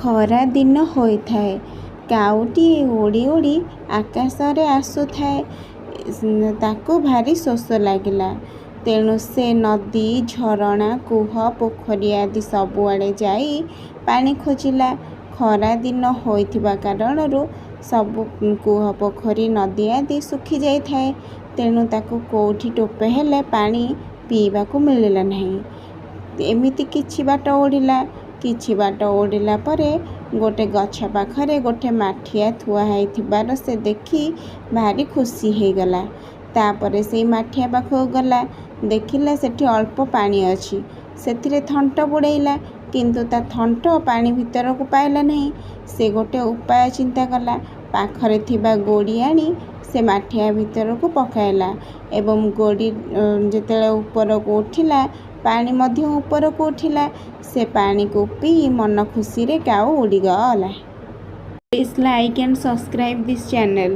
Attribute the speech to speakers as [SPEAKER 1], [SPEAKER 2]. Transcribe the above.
[SPEAKER 1] ଖରା ଦିନ ହୋଇଥାଏ। କାଉଟିଏ ଉଡ଼ି ଉଡ଼ି ଆକାଶରେ ଆସୁଥାଏ। ତାକୁ ଭାରି ଶୋଷ ଲାଗିଲା। ତେଣୁ ସେ ନଦୀ, ଝରଣା, କୂଅ, ପୋଖରୀ ଆଦି ସବୁଆଡ଼େ ଯାଇ ପାଣି ଖୋଜିଲା। ଖରା ଦିନ ହୋଇଥିବା କାରଣରୁ ସବୁ କୂଅ, ପୋଖରୀ, ନଦୀ ଆଦି ଶୁଖି ଯାଇଥାଏ। ତେଣୁ ତାକୁ କେଉଁଠି ଟୋପେ ହେଲେ ପାଣି ପିଇବାକୁ ମିଳିଲା ନାହିଁ। ଏମିତି କିଛି ବାଟ ଉଡ଼ିଲା। କିଛି ବାଟ ଉଡ଼ିଲା ପରେ ଗୋଟେ ଗଛ ପାଖରେ ଗୋଟେ ମାଠିଆ ଥୁଆ ହେଇଥିବାର ସେ ଦେଖି ଭାରି ଖୁସି ହେଇଗଲା। ତାପରେ ସେଇ ମାଠିଆ ପାଖକୁ ଗଲା। ଦେଖିଲା ସେଠି ଅଳ୍ପ ପାଣି ଅଛି। ସେଥିରେ ଥଣ୍ଟ ବୁଡ଼େଇଲା, କିନ୍ତୁ ତା ଥଣ୍ଟ ପାଣି ଭିତରକୁ ପାଇଲା ନାହିଁ। ସେ ଗୋଟେ ଉପାୟ ଚିନ୍ତା କଲା। ପାଖରେ ଥିବା ଗୋଡ଼ି ଆଣି ସେ ମାଠିଆ ଭିତରକୁ ପକାଇଲା ଏବଂ ଗୋଡ଼ି ଯେତେବେଳେ ଉପରକୁ ଉଠିଲା, ପାଣି ମଧ୍ୟ ଉପରକୁ ଉଠିଲା। ସେ ପାଣିକୁ ପିଇ ମନ ଖୁସିରେ କାଉ ଉଡ଼ିଗଲା। Please like and subscribe this channel.